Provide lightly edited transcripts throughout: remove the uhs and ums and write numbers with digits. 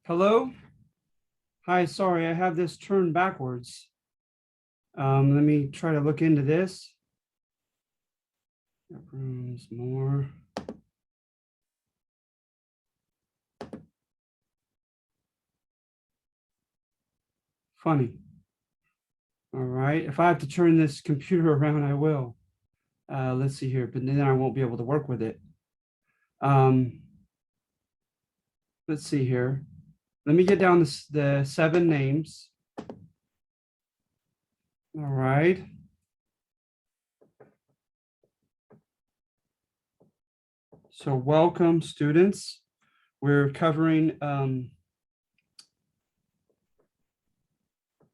Hello? Hi, sorry, I have this turned backwards. Let me try to look into this. Rooms more. Funny. All right, if I have to turn this computer around, I will. Let's see here, but then I won't be able to work with it. Let's see here. Let me get down the 7 names. All right. So welcome, students. We're covering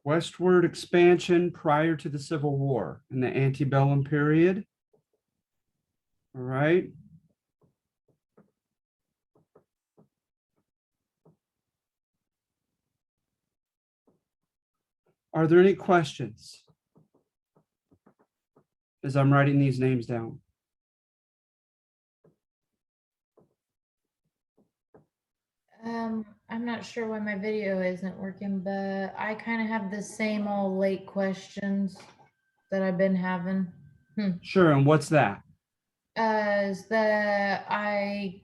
westward expansion prior to the Civil War in the antebellum period. All right. Are there any questions as I'm writing these names down? I'm not sure why my video isn't working, but I kind of have the same old late questions that I've been having. Sure, and what's that? Is that I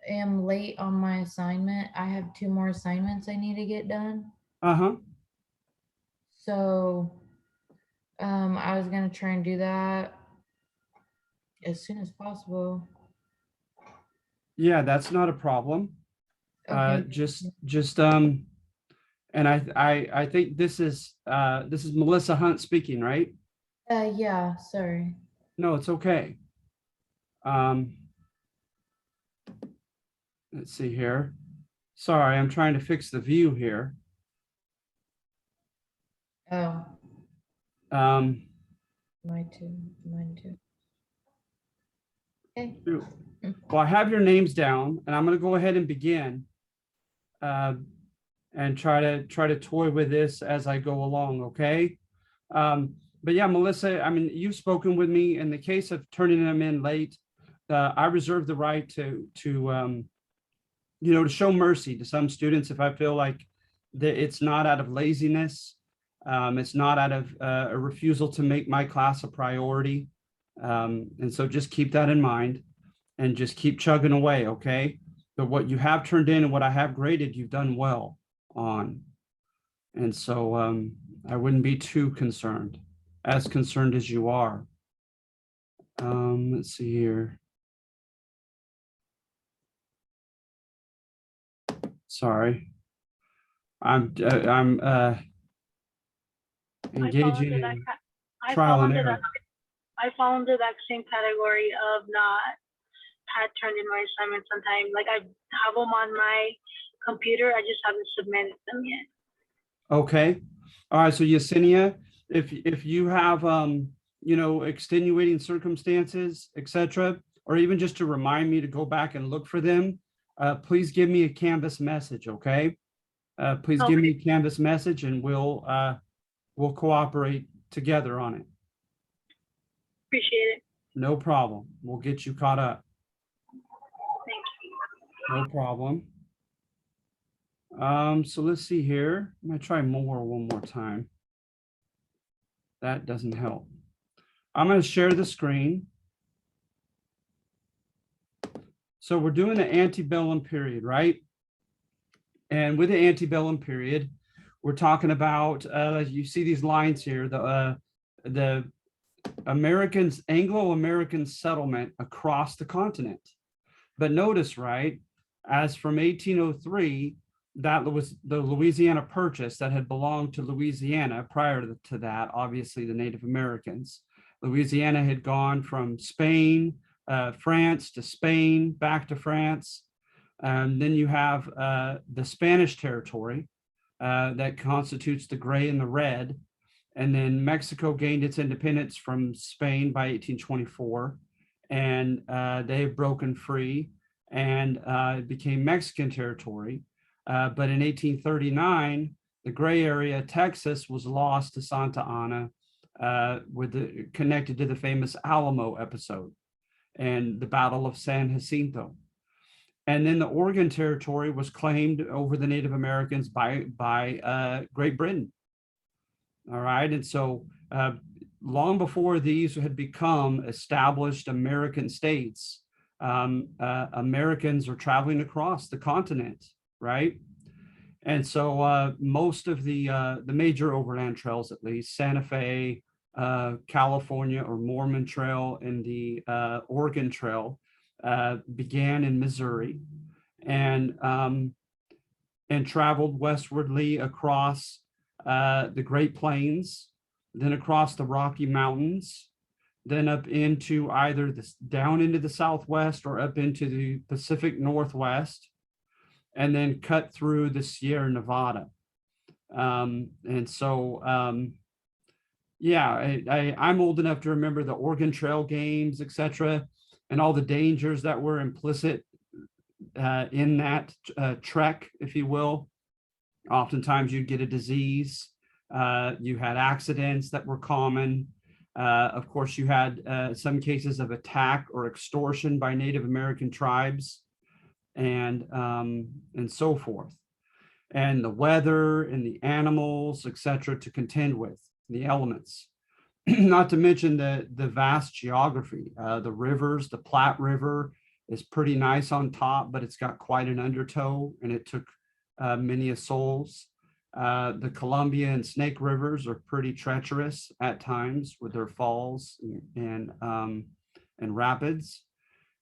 am late on my assignment. I have 2 more assignments I need to get done. Uh-huh. So, I was gonna try and do that as soon as possible. Yeah, that's not a problem. Okay. And I think this is Melissa Hunt speaking, right? Yeah, sorry. No, it's okay. Let's see here. Sorry, I'm trying to fix the view here. Oh, Um, mine too. Okay. well, I have your names down, and I'm going to go ahead and begin, and try to toy with this as I go along. Okay. But yeah, Melissa, I mean, you've spoken with me in the case of turning them in late. I reserve the right to show mercy to some students if I feel like that it's not out of laziness. It's not out of a refusal to make my class a priority. And so just keep that in mind and just keep chugging away, okay? But what you have turned in and what I have graded, you've done well on. And so I wouldn't be too concerned, as concerned as you are. Let's see here. Sorry. I'm engaging in trial and error. I fall into that same category of not had turned in my assignments on time. Like I have them on my computer, I just haven't submitted them yet. Okay. All right. So Yesenia, if you have extenuating circumstances, etc., or even just to remind me to go back and look for them, please give me a Canvas message. Okay. Please give me a Canvas message, and we'll cooperate together on it. Appreciate it. No problem. We'll get you caught up. Thank you. No problem. So let's see here. I'm gonna try more one more time. That doesn't help. I'm gonna share the screen. So we're doing the antebellum period, right? And with the antebellum period, we're talking about, you see these lines here, the Americans, Anglo-American settlement across the continent. But notice, right, as from 1803, that was the Louisiana Purchase that had belonged to Louisiana prior to that, obviously the Native Americans. Louisiana had gone from Spain, France to Spain, back to France. Then you have the Spanish territory that constitutes the gray and the red. And then Mexico gained its independence from Spain by 1824, and they have broken free, and it became Mexican territory. But in 1839, the gray area, Texas, was lost to Santa Anna, connected to the famous Alamo episode and the Battle of San Jacinto. And then the Oregon Territory was claimed over the Native Americans by Great Britain. All right. And so long before these had become established American states, Americans are traveling across the continent, right? And so most of the major overland trails, at least Santa Fe, California or Mormon Trail, and the Oregon Trail began in Missouri and traveled westwardly across the Great Plains, then across the Rocky Mountains, then up into either down into the Southwest or up into the Pacific Northwest, and then cut through the Sierra Nevada. And so, yeah, I'm old enough to remember the Oregon Trail games, etc., and all the dangers that were implicit in that trek, if you will. Oftentimes you'd get a disease. You had accidents that were common. Of course, you had some cases of attack or extortion by Native American tribes, and so forth. And the weather and the animals, etc., to contend with, the elements. Not to mention the vast geography. The rivers, the Platte River is pretty nice on top, but it's got quite an undertow, and it took many a souls. The Columbia and Snake Rivers are pretty treacherous at times with their falls and rapids.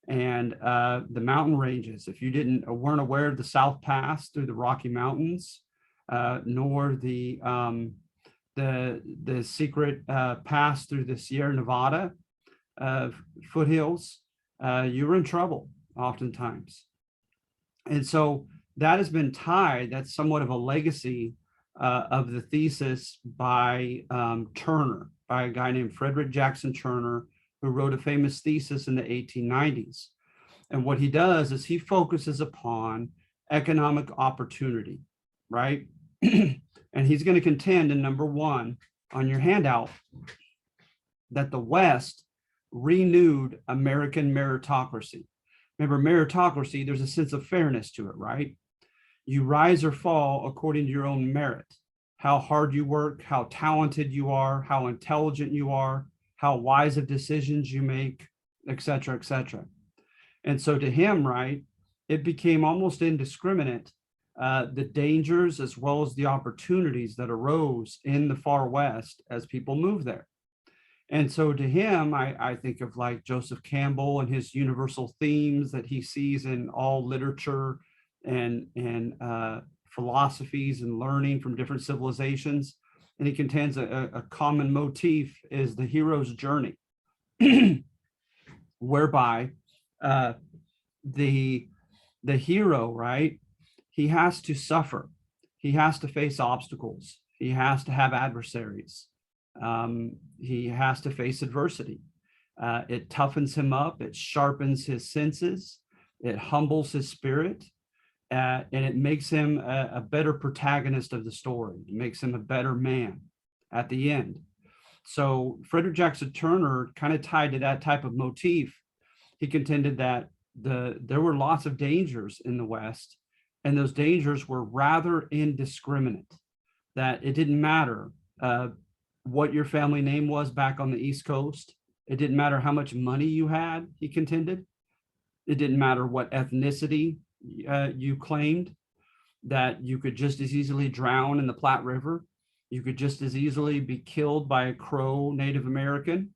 And the mountain ranges, if you weren't aware of the South Pass through the Rocky Mountains, nor the secret pass through the Sierra Nevada foothills, you were in trouble oftentimes. And so that has been tied, that's somewhat of a legacy of the thesis by Turner, by a guy named Frederick Jackson Turner, who wrote a famous thesis in the 1890s. And what he does is he focuses upon economic opportunity, right? And he's going to contend in number 1 on your handout that the West renewed American meritocracy. Remember, meritocracy, there's a sense of fairness to it, right? You rise or fall according to your own merit, how hard you work, how talented you are, how intelligent you are, how wise of decisions you make, et cetera, et cetera. And so to him, right, it became almost indiscriminate, the dangers as well as the opportunities that arose in the far West as people moved there. And so to him, I think of like Joseph Campbell and his universal themes that he sees in all literature and philosophies and learning from different civilizations. And he contends a common motif is the hero's journey, whereby the hero, right, he has to suffer, he has to face obstacles, he has to have adversaries, he has to face adversity. It toughens him up, it sharpens his senses, it humbles his spirit, and it makes him a better protagonist of the story. It makes him a better man at the end. So Frederick Jackson Turner kind of tied to that type of motif. He contended that there were lots of dangers in the West, and those dangers were rather indiscriminate, that it didn't matter what your family name was back on the East Coast. It didn't matter how much money you had, he contended. It didn't matter what ethnicity you claimed, that you could just as easily drown in the Platte River. You could just as easily be killed by a Crow Native American.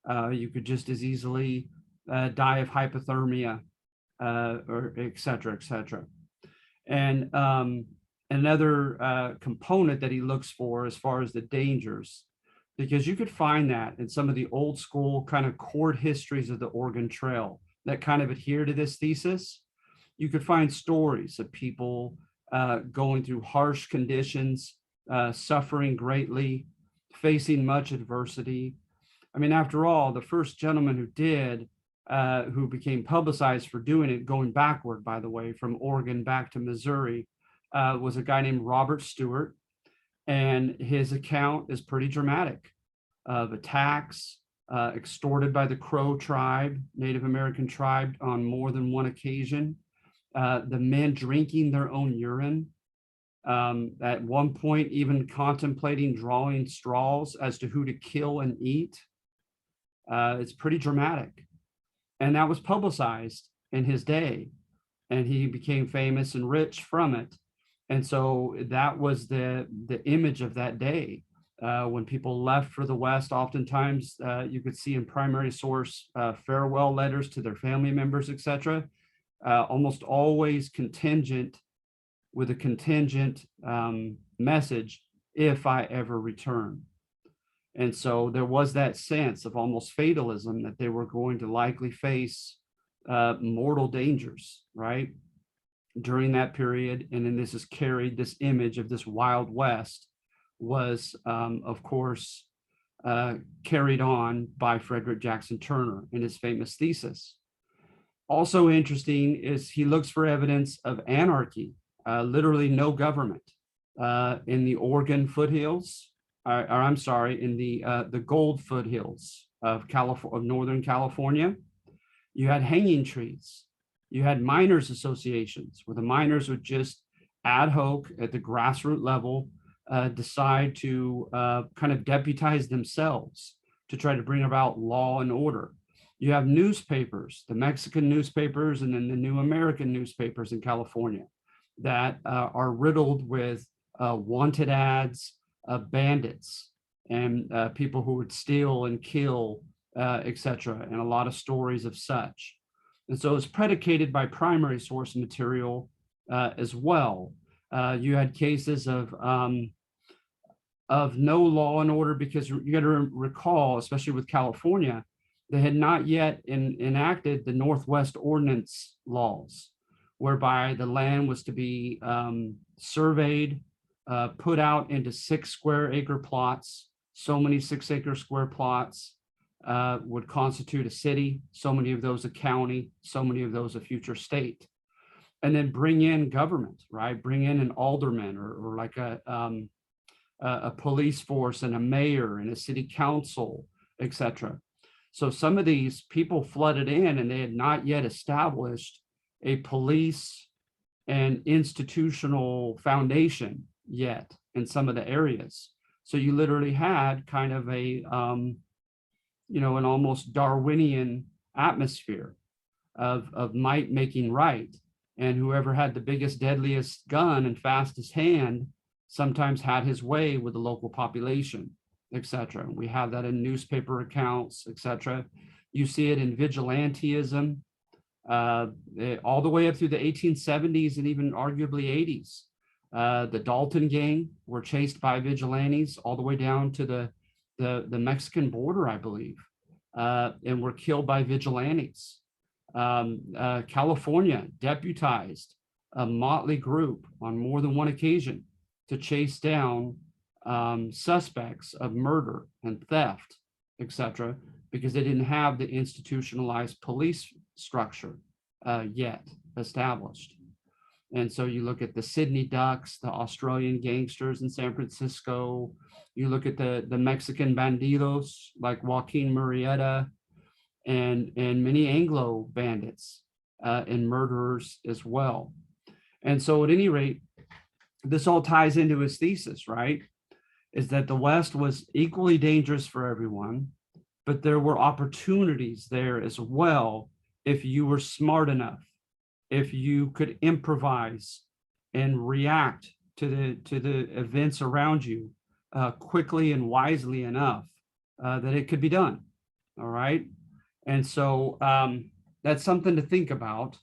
You could just as easily die of hypothermia, or et cetera, et cetera. And another component that he looks for as far as the dangers, because you could find that in some of the old school kind of court histories of the Oregon Trail that kind of adhere to this thesis. You could find stories of people going through harsh conditions, suffering greatly, facing much adversity. I mean, after all, the first gentleman who became publicized for doing it, going backward, by the way, from Oregon back to Missouri, was a guy named Robert Stewart. And his account is pretty dramatic of attacks extorted by the Crow tribe, Native American tribe, on more than one occasion. the men drinking their own urine, at one point even contemplating drawing straws as to who to kill and eat. It's pretty dramatic. And that was publicized in his day, and he became famous and rich from it. And so that was the image of that day. When people left for the West, oftentimes you could see in primary source farewell letters to their family members, etc. Almost always contingent with a contingent message, if I ever return. And so there was that sense of almost fatalism that they were going to likely face mortal dangers, right, during that period. And then this is carried, this image of this Wild West was, of course, carried on by Frederick Jackson Turner in his famous thesis. Also interesting is he looks for evidence of anarchy, literally no government, in the Oregon foothills, or I'm sorry, in the gold foothills of Northern California. You had hanging trees. You had miners' associations where the miners would just ad hoc at the grassroots level decide to kind of deputize themselves to try to bring about law and order. You have newspapers, the Mexican newspapers, and then the New American newspapers in California that are riddled with wanted ads, bandits, and people who would steal and kill, etc., and a lot of stories of such. And so it's predicated by primary source material as well. You had cases of no law and order because you got to recall, especially with California, they had not yet enacted the Northwest Ordinance laws, whereby the land was to be surveyed, put out into 6 square acre plots. So many 6 acre square plots would constitute a city, so many of those a county, so many of those a future state. And then bring in government, right? Bring in an alderman or like a police force and a mayor and a city council, etc. So some of these people flooded in and they had not yet established a police and institutional foundation yet in some of the areas. So you literally had kind of a, an almost Darwinian atmosphere of might making right. And whoever had the biggest, deadliest gun and fastest hand sometimes had his way with the local population, etc. We have that in newspaper accounts, etc. You see it in vigilantism, all the way up through the 1870s and even arguably 80s. The Dalton gang were chased by vigilantes all the way down to the Mexican border, I believe, and were killed by vigilantes. California deputized a motley group on more than one occasion to chase down suspects of murder and theft, etc., because they didn't have the institutionalized police structure yet established. And so you look at the Sydney Ducks, the Australian gangsters in San Francisco, you look at the Mexican bandidos like Joaquin Murrieta and many Anglo bandits and murderers as well. And so at any rate, this all ties into his thesis, right? Is that the West was equally dangerous for everyone, but there were opportunities there as well if you were smart enough, if you could improvise and react to the events around you quickly and wisely enough that it could be done. All right. And so that's something to think about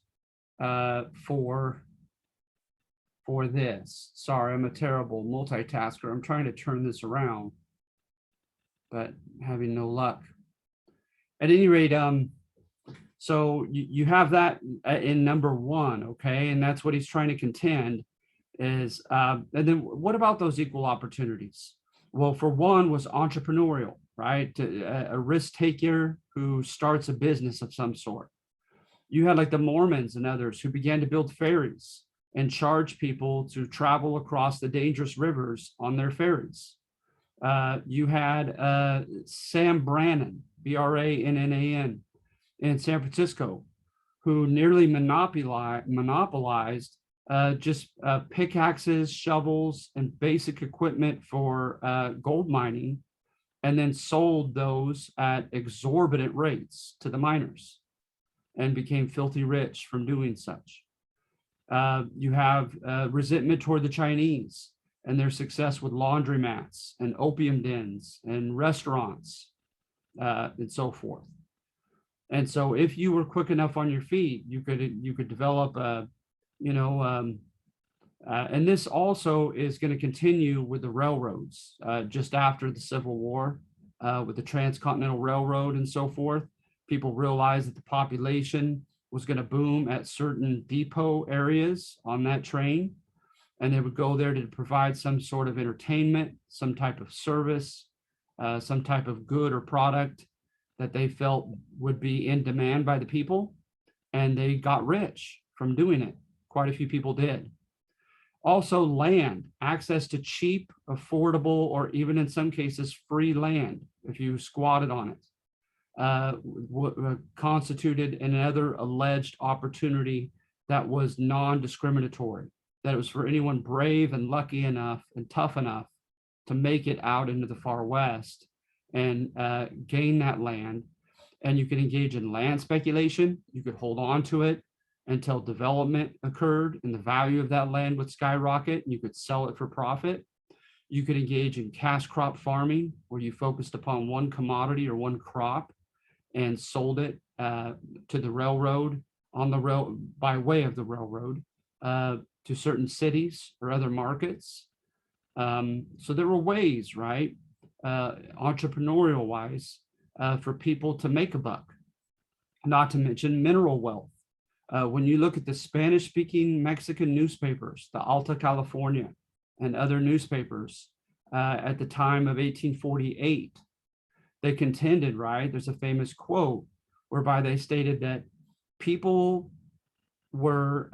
for this. Sorry, I'm a terrible multitasker. I'm trying to turn this around, but having no luck. At any rate, so you have that in number 1, okay? And that's what he's trying to contend is, and then what about those equal opportunities? Well, for one was entrepreneurial, right? A risk taker who starts a business of some sort. You had like the Mormons and others who began to build ferries and charge people to travel across the dangerous rivers on their ferries. You had Sam Brannan, Brannan, in San Francisco, who nearly monopolized just pickaxes, shovels, and basic equipment for gold mining, and then sold those at exorbitant rates to the miners and became filthy rich from doing such. You have resentment toward the Chinese and their success with laundromats and opium dens and restaurants and so forth. And so if you were quick enough on your feet, you could develop and this also is going to continue with the railroads just after the Civil War with the Transcontinental Railroad and so forth. People realized that the population was going to boom at certain depot areas on that train, and they would go there to provide some sort of entertainment, some type of service, some type of good or product that they felt would be in demand by the people, and they got rich from doing it. Quite a few people did. Also, land, access to cheap, affordable, or even in some cases, free land, if you squatted on it, constituted another alleged opportunity that was non-discriminatory, that it was for anyone brave and lucky enough and tough enough to make it out into the far west and gain that land. And you could engage in land speculation. You could hold on to it until development occurred and the value of that land would skyrocket and you could sell it for profit. You could engage in cash crop farming, where you focused upon one commodity or one crop and sold it to the railroad by way of the railroad to certain cities or other markets. So there were ways, right, entrepreneurial wise, for people to make a buck, not to mention mineral wealth. When you look at the Spanish-speaking Mexican newspapers, the Alta California and other newspapers at the time of 1848, they contended, right? There's a famous quote whereby they stated that people were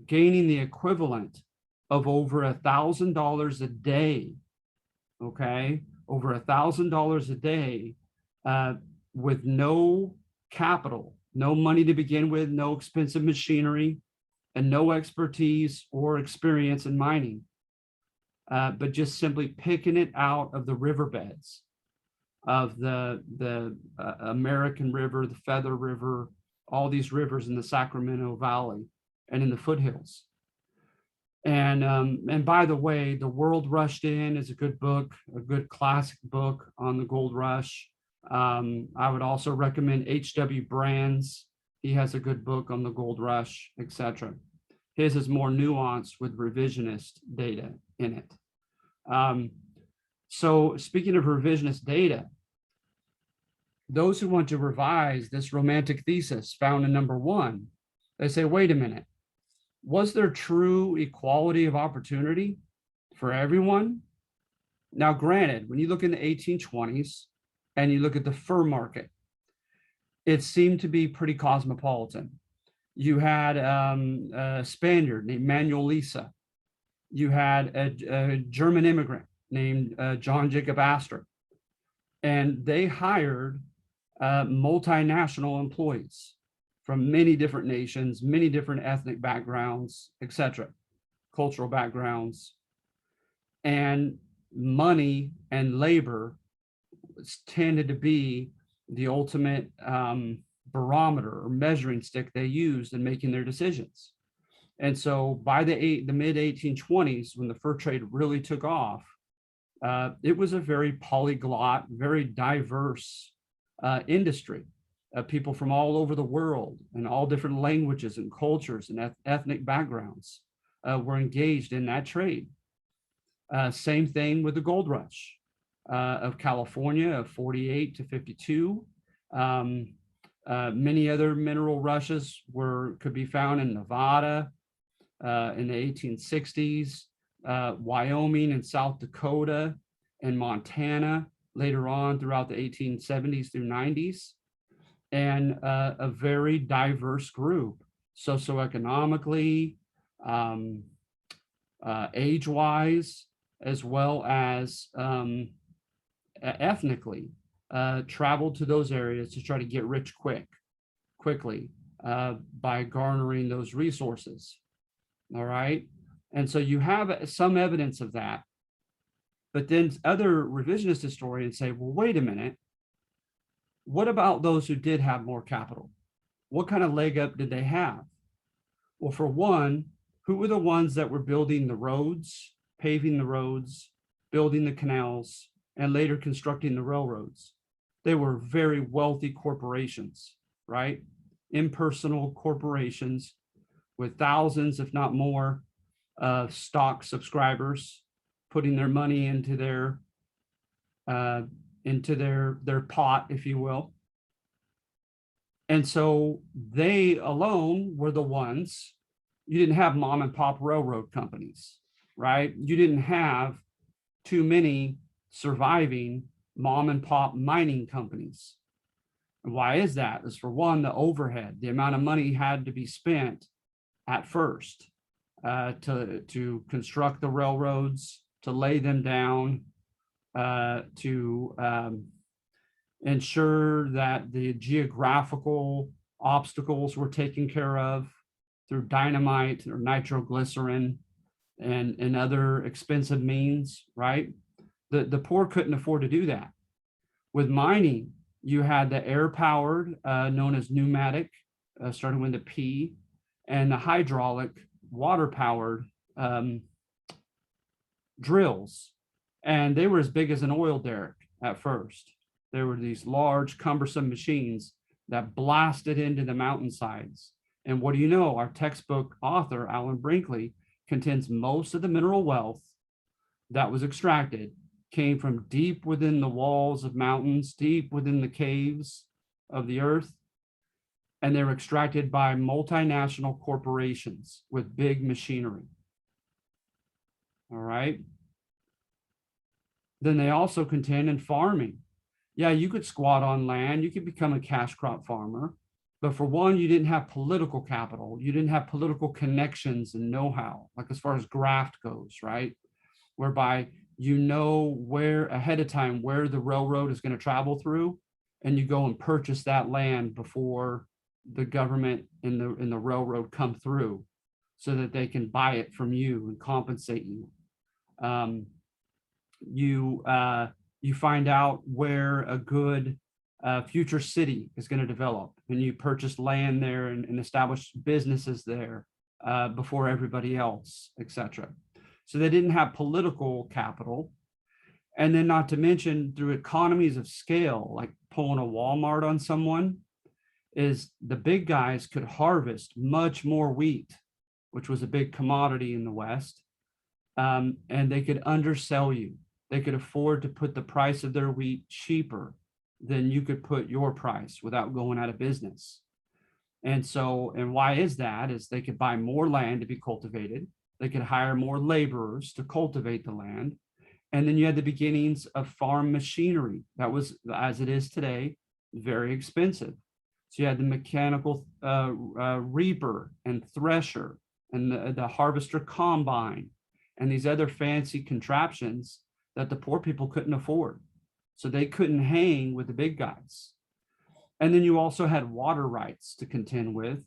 gaining the equivalent of over $1,000 a day, okay? Over $1,000 a day with no capital, no money to begin with, no expensive machinery, and no expertise or experience in mining, but just simply picking it out of the riverbeds of the American River, the Feather River, all these rivers in the Sacramento Valley and in the foothills. And by the way, The World Rushed In is a good book, a good classic book on the gold rush. I would also recommend H.W. Brands. He has a good book on the gold rush, etc. His is more nuanced with revisionist data in it. So speaking of revisionist data, those who want to revise this romantic thesis found in number 1, they say, wait a minute, was there true equality of opportunity for everyone? Now, granted, when you look in the 1820s and you look at the fur market, it seemed to be pretty cosmopolitan. You had a Spaniard named Manuel Lisa. You had a German immigrant named John Jacob Astor. And they hired multinational employees from many different nations, many different ethnic backgrounds, etc., cultural backgrounds. And money and labor tended to be the ultimate barometer or measuring stick they used in making their decisions. And so by the mid 1820s, when the fur trade really took off, it was a very polyglot, very diverse industry. People from all over the world and all different languages and cultures and ethnic backgrounds were engaged in that trade. Same thing with the gold rush of California of 48 to 52. Many other mineral rushes could be found in Nevada in the 1860s, Wyoming and South Dakota and Montana later on throughout the 1870s through 90s. And a very diverse group, socioeconomically, age-wise, as well as ethnically, traveled to those areas to try to get rich quickly, by garnering those resources. All right. And so you have some evidence of that. But then other revisionist historians say, well, wait a minute. What about those who did have more capital? What kind of leg up did they have? Well, for one, who were the ones that were building the roads, paving the roads, building the canals, and later constructing the railroads? They were very wealthy corporations, right? Impersonal corporations with thousands, if not more, of stock subscribers putting their money into their pot, if you will. And so they alone were the ones. You didn't have mom and pop railroad companies, right? You didn't have too many surviving mom and pop mining companies. And why is that? Is for one, the overhead, the amount of money had to be spent at first to construct the railroads, to lay them down, to ensure that the geographical obstacles were taken care of through dynamite or nitroglycerin and other expensive means, right? The poor couldn't afford to do that. With mining, you had the air-powered, known as pneumatic, starting with the P, and the hydraulic, water-powered drills. And they were as big as an oil derrick at first. There were these large, cumbersome machines that blasted into the mountainsides. And what do you know? Our textbook author, Alan Brinkley, contends most of the mineral wealth that was extracted came from deep within the walls of mountains, deep within the caves of the earth. And they were extracted by multinational corporations with big machinery. All right. Then they also contend in farming. Yeah, you could squat on land, you could become a cash crop farmer. But for one, you didn't have political capital. You didn't have political connections and know-how, like as far as graft goes, right? Whereby you know where ahead of time where the railroad is going to travel through, and you go and purchase that land before the government and the railroad come through, so that they can buy it from you and compensate you. You find out where a good future city is going to develop, and you purchase land there and establish businesses there before everybody else, etc. So they didn't have political capital. And then not to mention through economies of scale, like pulling a Walmart on someone, is the big guys could harvest much more wheat, which was a big commodity in the West, and they could undersell you. They could afford to put the price of their wheat cheaper than you could put your price without going out of business. And so, and why is that? Is they could buy more land to be cultivated. They could hire more laborers to cultivate the land. And then you had the beginnings of farm machinery that was, as it is today, very expensive. So you had the mechanical reaper and thresher and the harvester combine and these other fancy contraptions that the poor people couldn't afford. So they couldn't hang with the big guys. And then you also had water rights to contend with.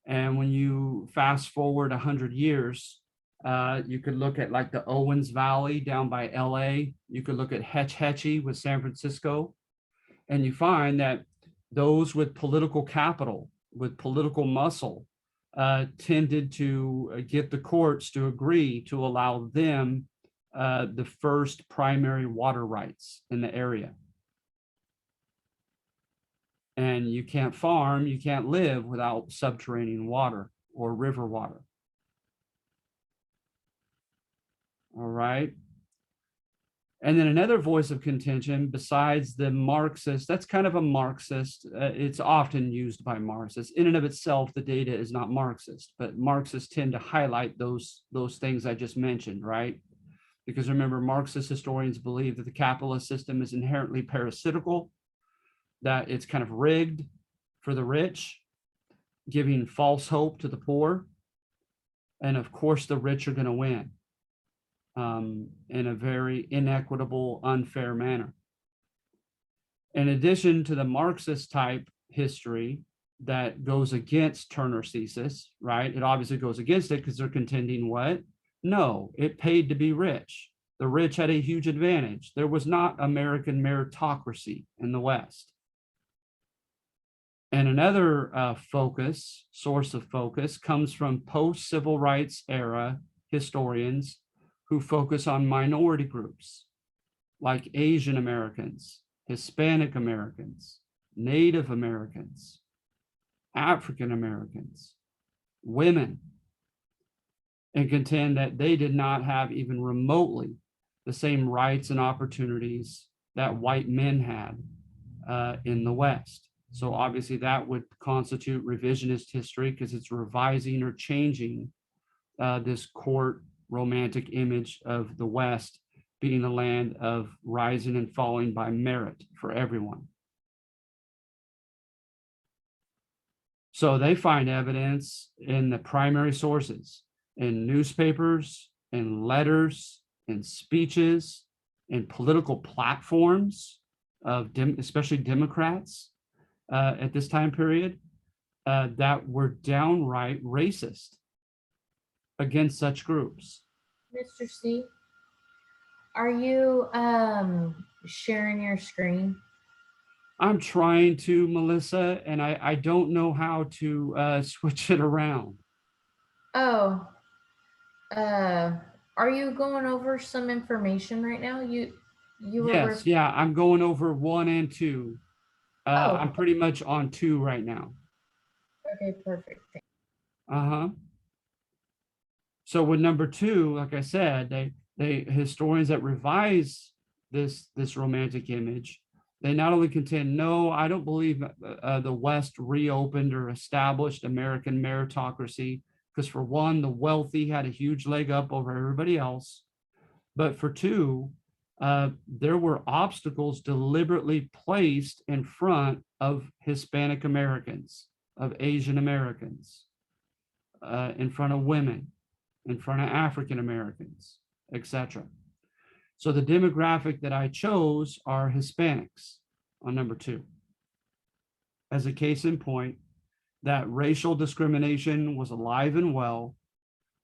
And when you fast forward 100 years, you could look at like the Owens Valley down by LA. You could look at Hetch Hetchy with San Francisco. And you find that those with political capital, with political muscle, tended to get the courts to agree to allow them the first primary water rights in the area. And you can't farm, you can't live without subterranean water or river water. All right. And then another voice of contention besides the Marxist, that's kind of a Marxist. It's often used by Marxists. In and of itself, the data is not Marxist, but Marxists tend to highlight those things I just mentioned, right? Because remember, Marxist historians believe that the capitalist system is inherently parasitical, that it's kind of rigged for the rich, giving false hope to the poor. And of course, the rich are going to win in a very inequitable, unfair manner. In addition to the Marxist type history, that goes against Turner's thesis, right? It obviously goes against it because they're contending what? No, it paid to be rich. The rich had a huge advantage. There was not American meritocracy in the West. And another source of focus comes from post-civil rights era historians who focus on minority groups like Asian Americans, Hispanic Americans, Native Americans, African Americans, women, and contend that they did not have even remotely the same rights and opportunities that white men had in the West. So obviously that would constitute revisionist history because it's revising or changing this court romantic image of the West being a land of rising and falling by merit for everyone. So they find evidence in the primary sources, in newspapers, in letters, in speeches, in political platforms of especially Democrats at this time period that were downright racist against such groups. Mr. C, are you sharing your screen? I'm trying to, Melissa, and I don't know how to switch it around. Oh, are you going over some information right now? You were Yes, yeah, I'm going over 1 and 2. I'm pretty much on 2 right now. Okay, perfect. Uh-huh. So with number 2, like I said, they historians that revise this romantic image, they not only contend, no, I don't believe the West reopened or established American meritocracy, because for one, the wealthy had a huge leg up over everybody else. But for 2, there were obstacles deliberately placed in front of Hispanic Americans, of Asian Americans, in front of women, in front of African Americans, etc. So the demographic that I chose are Hispanics on number 2. As a case in point, that racial discrimination was alive and well,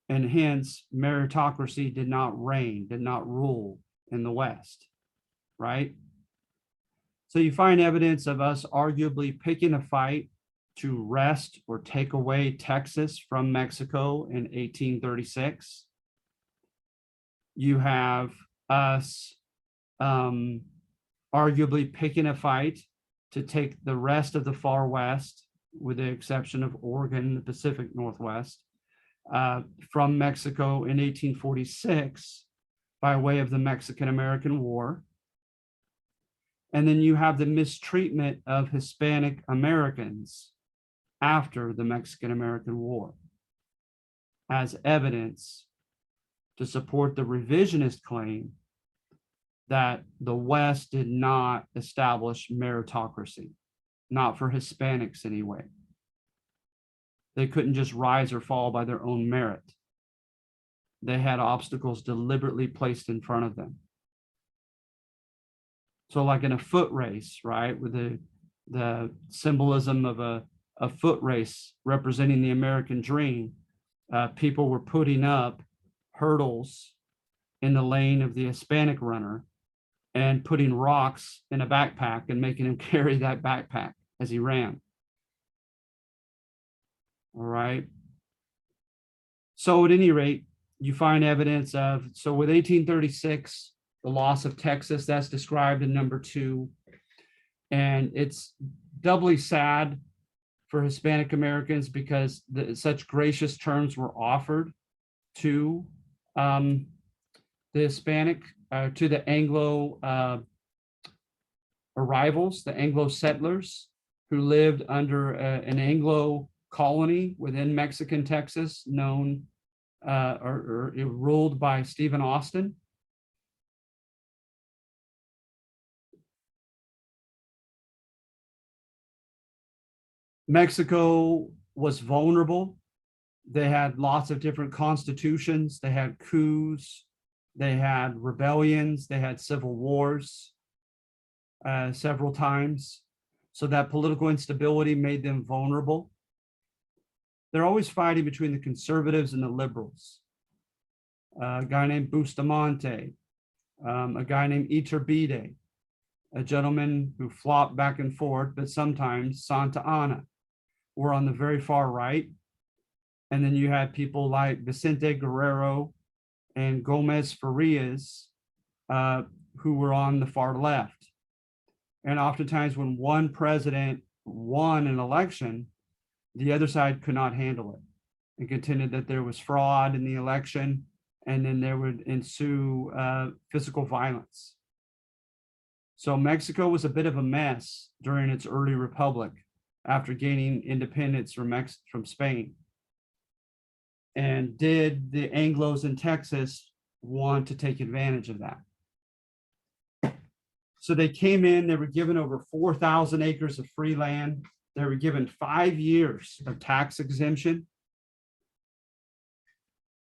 and hence meritocracy did not reign, did not rule in the West, right? So you find evidence of us arguably picking a fight to wrest or take away Texas from Mexico in 1836. You have us arguably picking a fight to take the rest of the far West, with the exception of Oregon and the Pacific Northwest, from Mexico in 1846 by way of the Mexican-American War. And then you have the mistreatment of Hispanic Americans after the Mexican-American War as evidence to support the revisionist claim that the West did not establish meritocracy, not for Hispanics anyway. They couldn't just rise or fall by their own merit. They had obstacles deliberately placed in front of them. So like in a foot race, right, with the symbolism of a foot race representing the American dream, people were putting up hurdles in the lane of the Hispanic runner and putting rocks in a backpack and making him carry that backpack as he ran. All right. So at any rate, you find evidence of, so with 1836, the loss of Texas, that's described in number 2. And it's doubly sad for Hispanic Americans because such gracious terms were offered to the Hispanic, to the Anglo arrivals, the Anglo settlers who lived under an Anglo colony within Mexican Texas known or ruled by Stephen Austin. Mexico was vulnerable. They had lots of different constitutions. They had coups. They had rebellions. They had civil wars several times. So that political instability made them vulnerable. They're always fighting between the conservatives and the liberals. A guy named Bustamante, a guy named Iturbide, a gentleman who flopped back and forth, but sometimes Santa Anna were on the very far right. And then you had people like Vicente Guerrero and Gomez Farias, who were on the far left. And oftentimes when one president won an election, the other side could not handle it and contended that there was fraud in the election, and then there would ensue physical violence. So Mexico was a bit of a mess during its early republic after gaining independence from Spain. And did the Anglos in Texas want to take advantage of that? So they came in, they were given over 4,000 acres of free land. They were given 5 years of tax exemption.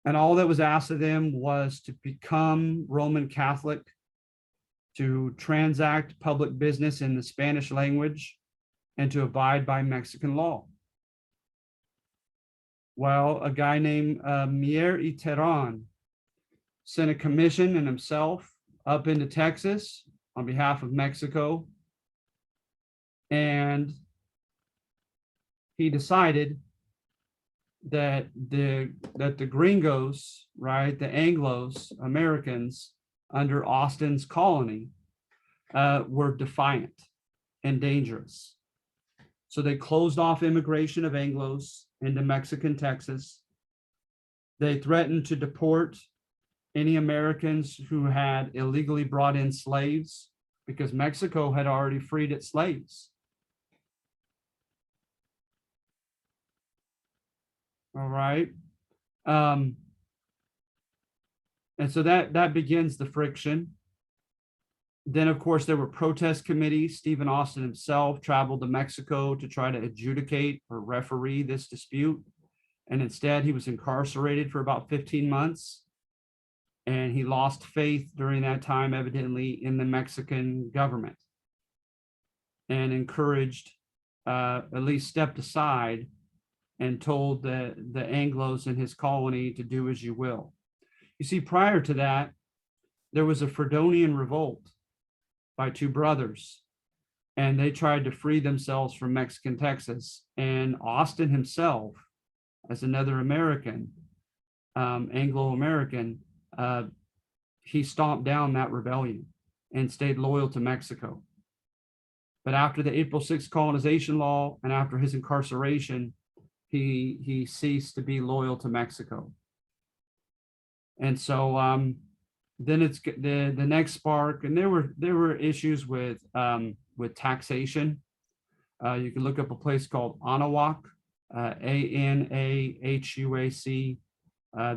And all that was asked of them was to become Roman Catholic, to transact public business in the Spanish language, and to abide by Mexican law. Well, a guy named Mier y Terán sent a commission and himself up into Texas on behalf of Mexico. And he decided that the gringos, right, the Anglos, Americans under Austin's colony were defiant and dangerous. So they closed off immigration of Anglos into Mexican Texas. They threatened to deport any Americans who had illegally brought in slaves, because Mexico had already freed its slaves. All right. And so that begins the friction. Then, of course, there were protest committees. Stephen Austin himself traveled to Mexico to try to adjudicate or referee this dispute. And instead, he was incarcerated for about 15 months. And he lost faith during that time, evidently, in the Mexican government, and encouraged, at least stepped aside and told the Anglos in his colony to do as you will. You see, prior to that, there was a Fredonian revolt by two brothers, and they tried to free themselves from Mexican Texas. And Austin himself, as another American, Anglo-American, he stomped down that rebellion and stayed loyal to Mexico. But after the April 6th colonization law and after his incarceration, he ceased to be loyal to Mexico. And so then it's the next spark, and there were issues with taxation. You can look up a place called Anahuac, Anahuac.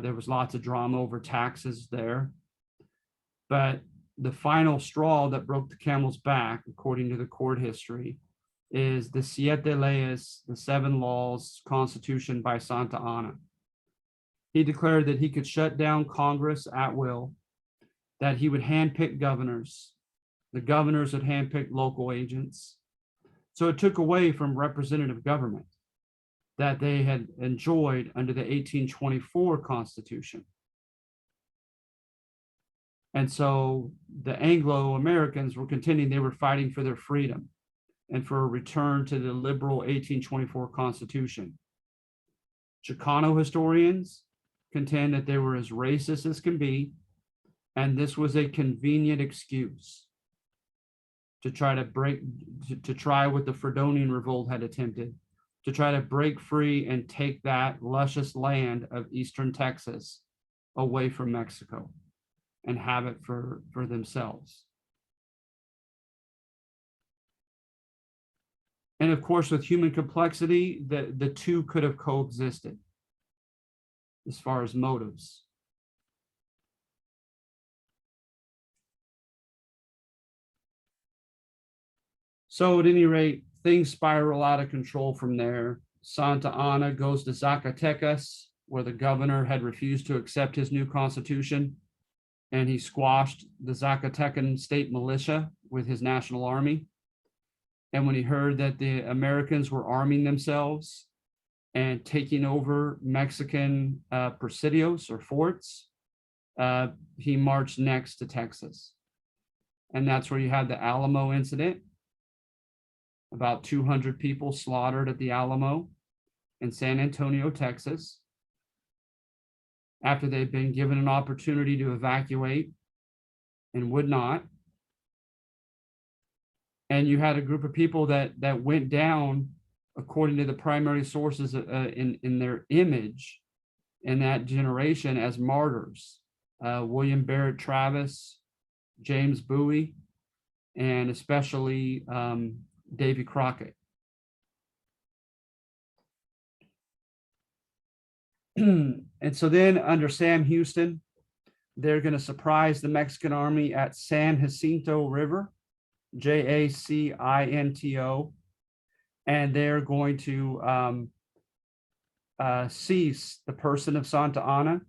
There was lots of drama over taxes there. But the final straw that broke the camel's back, according to the court history, is the Siete Leyes, the 7 laws constitution by Santa Anna. He declared that he could shut down Congress at will, that he would handpick governors. The governors would handpick local agents. So it took away from representative government that they had enjoyed under the 1824 Constitution. And so the Anglo-Americans were contending they were fighting for their freedom and for a return to the liberal 1824 Constitution. Chicano historians contend that they were as racist as can be, and this was a convenient excuse to try to try what the Fredonian Revolt had attempted, to try to break free and take that luscious land of eastern Texas away from Mexico and have it for themselves. And of course, with human complexity, the two could have coexisted as far as motives. So at any rate, things spiral out of control from there. Santa Anna goes to Zacatecas, where the governor had refused to accept his new constitution, and he squashed the Zacatecan state militia with his national army. And when he heard that the Americans were arming themselves and taking over Mexican presidios or forts, he marched next to Texas. And that's where you had the Alamo incident. About 200 people slaughtered at the Alamo in San Antonio, Texas, after they'd been given an opportunity to evacuate and would not. And you had a group of people that went down, according to the primary sources in their image in that generation, as martyrs. William Barrett Travis, James Bowie, and especially Davy Crockett. And so then under Sam Houston, they're going to surprise the Mexican army at San Jacinto River, Jacinto, and they're going to seize the person of Santa Anna.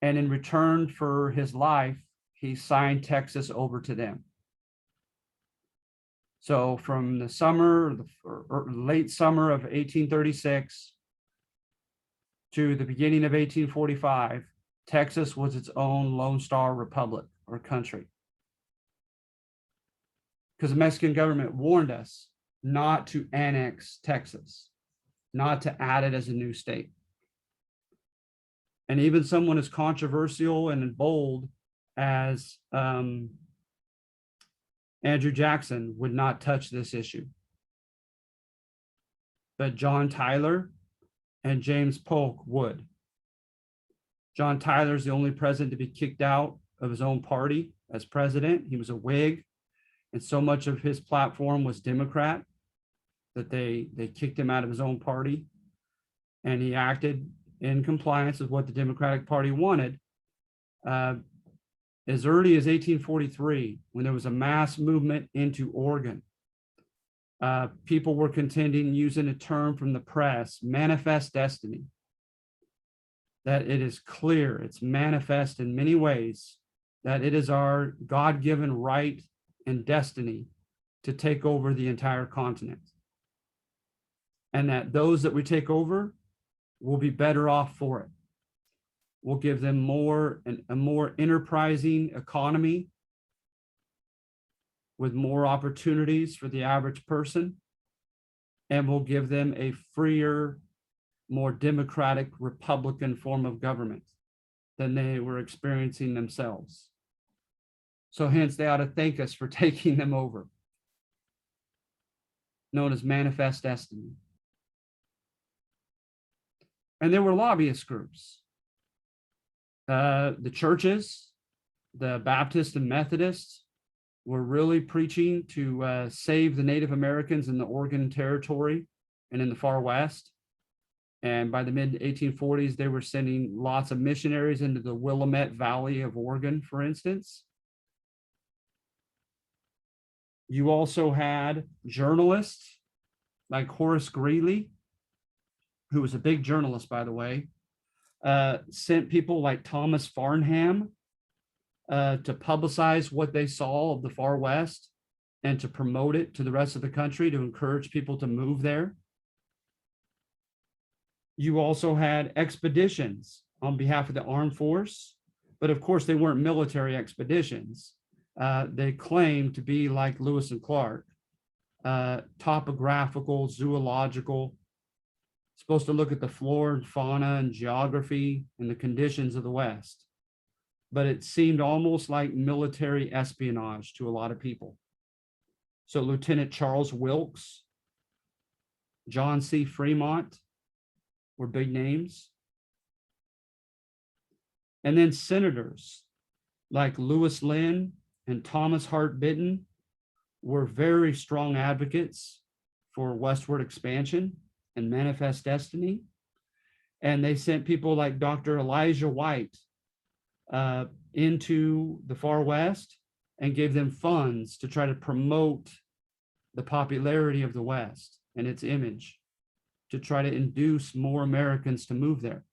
And in return for his life, he signed Texas over to them. So from the summer, or late summer of 1836 to the beginning of 1845, Texas was its own Lone Star Republic or country. Because the Mexican government warned us not to annex Texas, not to add it as a new state. And even someone as controversial and bold as Andrew Jackson would not touch this issue. But John Tyler and James Polk would. John Tyler is the only president to be kicked out of his own party as president. He was a Whig, and so much of his platform was Democrat that they kicked him out of his own party, and he acted in compliance with what the Democratic Party wanted. As early as 1843, when there was a mass movement into Oregon, people were contending, using a term from the press, manifest destiny, that it is clear, it's manifest in many ways, that it is our God-given right and destiny to take over the entire continent. And that those that we take over will be better off for it. We'll give them a more enterprising economy with more opportunities for the average person, and we'll give them a freer, more democratic Republican form of government than they were experiencing themselves. So hence they ought to thank us for taking them over, known as manifest destiny. And there were lobbyist groups. The churches, the Baptists and Methodists, were really preaching to save the Native Americans in the Oregon Territory and in the far west. And by the mid-1840s, they were sending lots of missionaries into the Willamette Valley of Oregon, for instance. You also had journalists like Horace Greeley, who was a big journalist, by the way, sent people like Thomas Farnham to publicize what they saw of the far west and to promote it to the rest of the country, to encourage people to move there. You also had expeditions on behalf of the armed force, but of course they weren't military expeditions. They claimed to be like Lewis and Clark, topographical, zoological, supposed to look at the flora and fauna and geography and the conditions of the West. But it seemed almost like military espionage to a lot of people. So Lieutenant Charles Wilkes, John C. Fremont were big names. And then senators like Lewis Lynn and Thomas Hart Benton were very strong advocates for westward expansion and manifest destiny. And they sent people like Dr. Elijah White into the far west and gave them funds to try to promote the popularity of the West and its image, to try to induce more Americans to move there.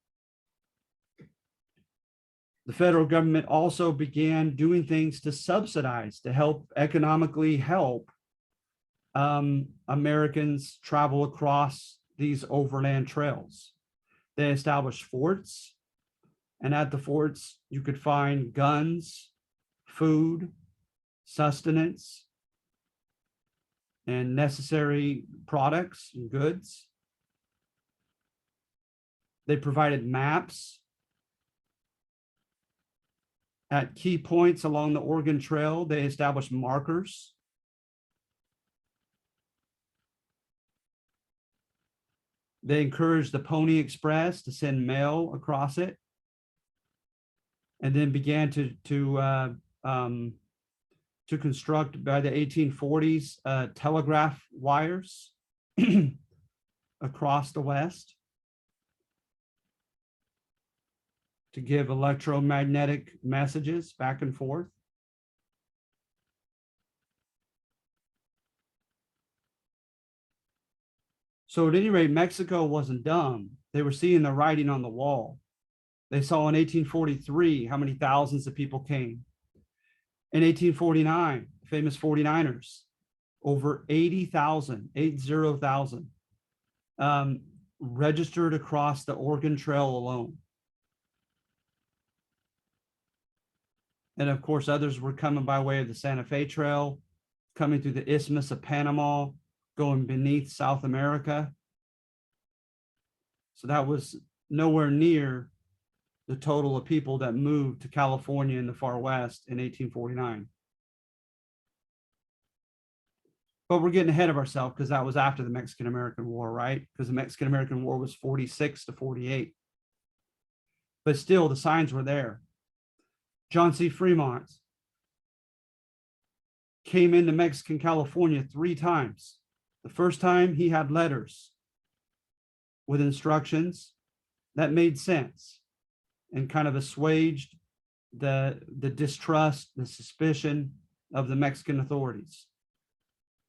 The federal government also began doing things to subsidize, to help economically help Americans travel across these overland trails. They established forts, and at the forts, you could find guns, food, sustenance, and necessary products and goods. They provided maps at key points along the Oregon Trail. They established markers. They encouraged the Pony Express to send mail across it, and then began to construct by the 1840s telegraph wires across the West to give electromagnetic messages back and forth. So at any rate, Mexico wasn't dumb. They were seeing the writing on the wall. They saw in 1843 how many thousands of people came. In 1849, famous 49ers, over 80,000, 80,000 registered across the Oregon Trail alone. And of course, others were coming by way of the Santa Fe Trail, coming through the Isthmus of Panama, going beneath South America. So that was nowhere near the total of people that moved to California in the far West in 1849. But we're getting ahead of ourselves because that was after the Mexican-American War, right? Because the Mexican-American War was 46 to 48. But still, the signs were there. John C. Fremont came into Mexican California 3 times. The first time he had letters with instructions that made sense and kind of assuaged the distrust, the suspicion of the Mexican authorities.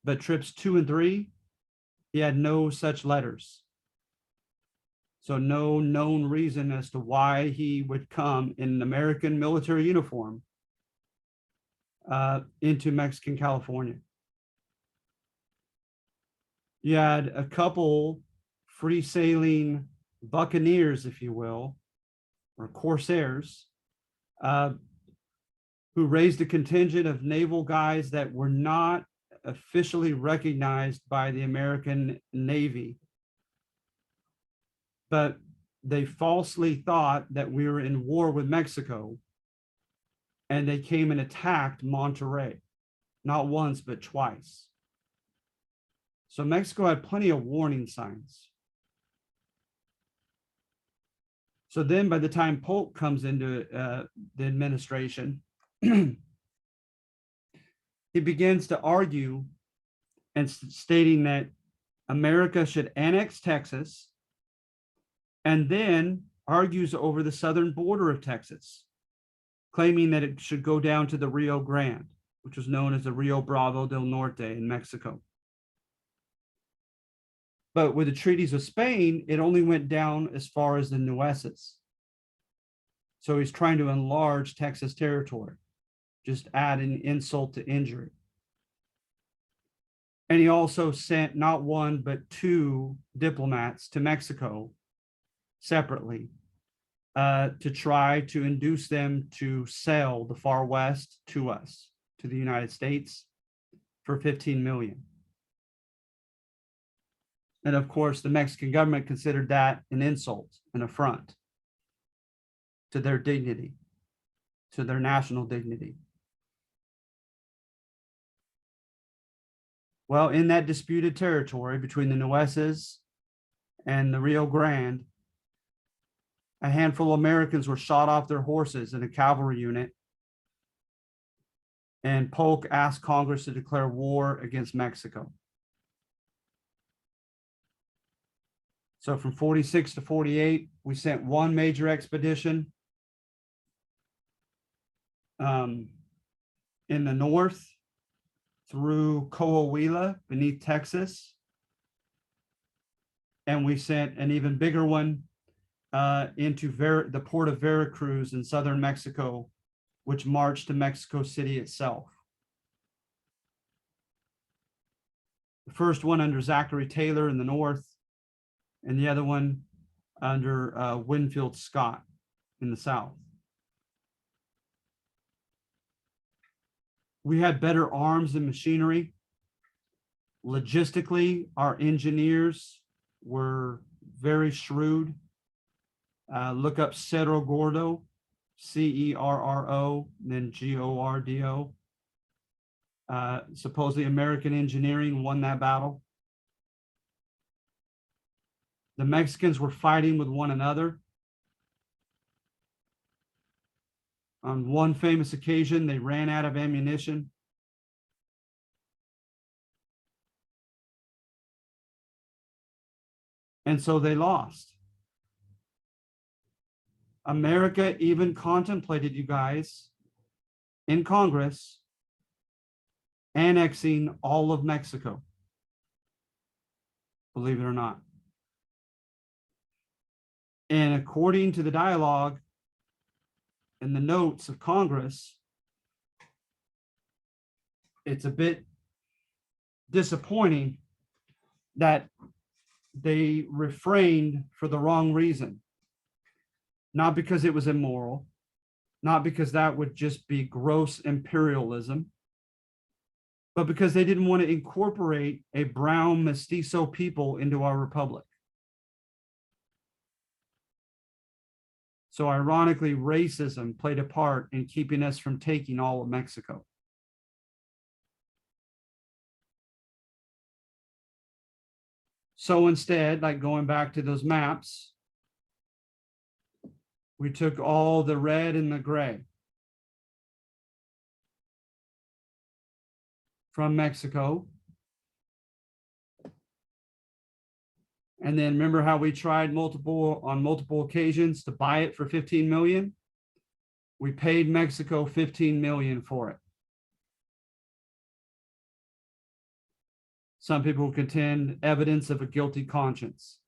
But trips 2 and 3, he had no such letters. So no known reason as to why he would come in an American military uniform into Mexican California. You had a couple free sailing buccaneers, if you will, or corsairs, who raised a contingent of naval guys that were not officially recognized by the American Navy. But they falsely thought that we were in war with Mexico, and they came and attacked Monterrey, not once, but twice. So Mexico had plenty of warning signs. So then by the time Polk comes into the administration, he begins to argue and stating that America should annex Texas, and then argues over the southern border of Texas, claiming that it should go down to the Rio Grande, which was known as the Rio Bravo del Norte in Mexico. But with the treaties with Spain, it only went down as far as the Nueces. So he's trying to enlarge Texas territory, just adding insult to injury. And he also sent not 1, but 2 diplomats to Mexico separately to try to induce them to sell the far West to us, to the United States, for $15 million. And of course, the Mexican government considered that an insult, an affront to their dignity, to their national dignity. Well, in that disputed territory between the Nueces and the Rio Grande, a handful of Americans were shot off their horses in a cavalry unit, and Polk asked Congress to declare war against Mexico. So from 46 to 48, we sent 1 major expedition in the north through Coahuila beneath Texas. And we sent an even bigger one into the port of Veracruz in southern Mexico, which marched to Mexico City itself. The first one under Zachary Taylor in the north, and the other one under Winfield Scott in the south. We had better arms and machinery. Logistically, our engineers were very shrewd. Look up Cerro Gordo, Cerro, then Gordo. Supposedly American engineering won that battle. The Mexicans were fighting with one another. On one famous occasion, they ran out of ammunition. And so they lost. America even contemplated, you guys, in Congress, annexing all of Mexico. Believe it or not. And according to the dialogue in the notes of Congress, it's a bit disappointing that they refrained for the wrong reason. Not because it was immoral, not because that would just be gross imperialism, but because they didn't want to incorporate a brown mestizo people into our republic. So ironically, racism played a part in keeping us from taking all of Mexico. So instead, like going back to those maps, we took all the red and the gray from Mexico. And then remember how we tried on multiple occasions to buy it for 15 million? We paid Mexico 15 million for it. Some people contend evidence of a guilty conscience.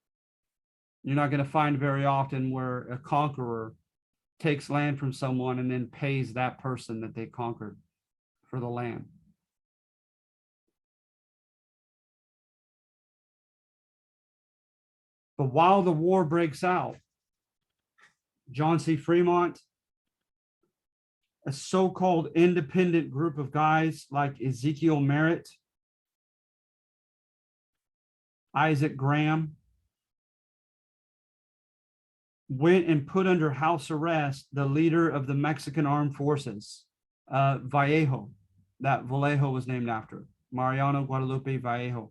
You're not going to find very often where a conqueror takes land from someone and then pays that person that they conquered for the land. But while the war breaks out, John C. Fremont, a so-called independent group of guys like Ezekiel Merritt, Isaac Graham, went and put under house arrest the leader of the Mexican armed forces, Vallejo, that Vallejo was named after, Mariano Guadalupe Vallejo.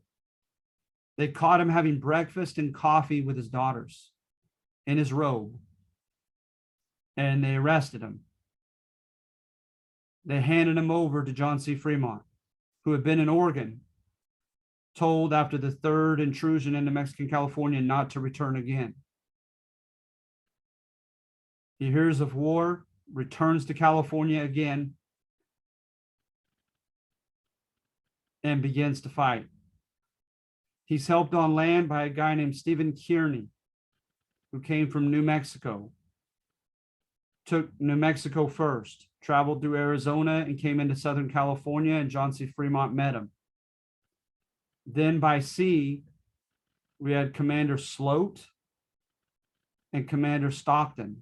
They caught him having breakfast and coffee with his daughters in his robe, and they arrested him. They handed him over to John C. Fremont, who had been in Oregon, told after the third intrusion into Mexican California not to return again. He hears of war, returns to California again, and begins to fight. He's helped on land by a guy named Stephen Kearney, who came from New Mexico, took New Mexico first, traveled through Arizona and came into Southern California, and John C. Fremont met him. Then by sea, we had Commander Sloat and Commander Stockton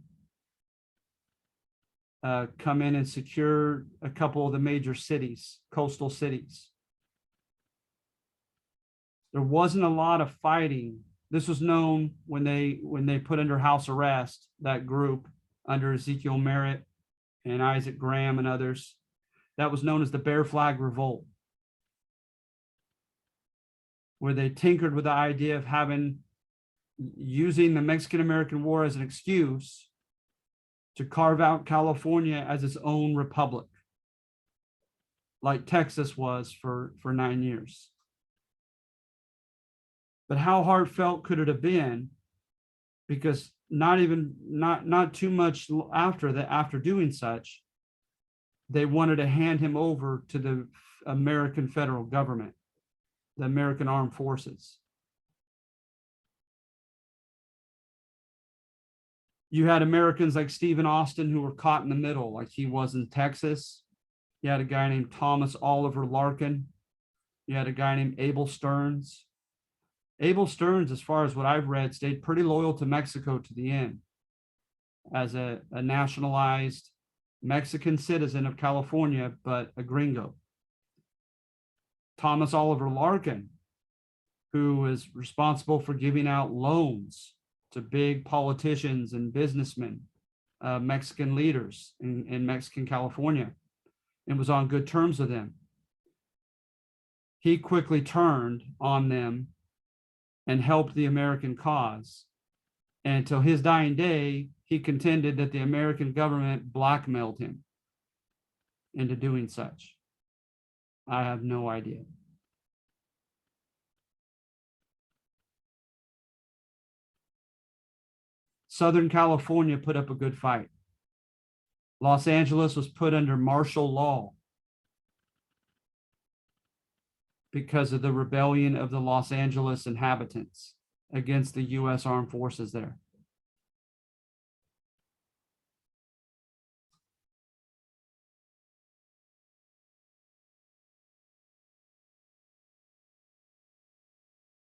come in and secure a couple of the major cities, coastal cities. There wasn't a lot of fighting. This was known when they put under house arrest that group under Ezekiel Merritt and Isaac Graham and others. That was known as the Bear Flag Revolt, where they tinkered with the idea of using the Mexican-American War as an excuse to carve out California as its own republic, like Texas was for 9 years. But how heartfelt could it have been? Because not too much after doing such, they wanted to hand him over to the American federal government, the American Armed Forces. You had Americans like Stephen Austin who were caught in the middle, like he was in Texas. You had a guy named Thomas Oliver Larkin, You had a guy named Abel Stearns. Abel Stearns, as far as what I've read, stayed pretty loyal to Mexico to the end as a nationalized Mexican citizen of California, but a gringo. Thomas Oliver Larkin, who was responsible for giving out loans to big politicians and businessmen, Mexican leaders in Mexican California, and was on good terms with them. He quickly turned on them and helped the American cause. And until his dying day, he contended that the American government blackmailed him into doing such. I have no idea. Southern California put up a good fight. Los Angeles was put under martial law because of the rebellion of the Los Angeles inhabitants against the U.S. Armed Forces there.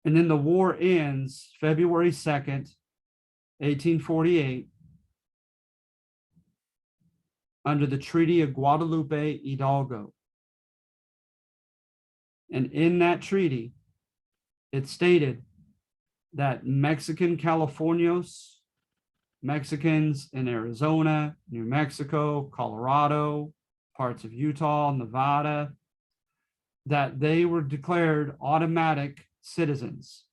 And then the war ends February 2nd, 1848, under the Treaty of Guadalupe Hidalgo. And in that treaty, it stated that Mexican Californios, Mexicans in Arizona, New Mexico, Colorado, parts of Utah, Nevada, that they were declared automatic citizens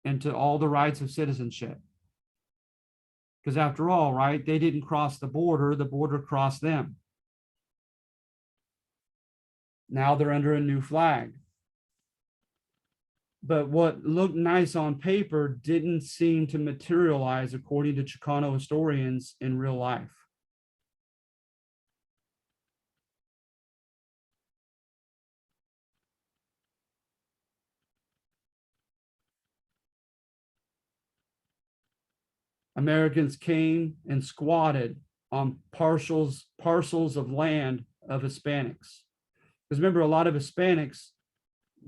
into all the rights of citizenship. Because after all, right, they didn't cross the border crossed them. Now they're under a new flag. But what looked nice on paper didn't seem to materialize, according to Chicano historians, in real life. Americans came and squatted on parcels of land of Hispanics. Because remember, a lot of Hispanics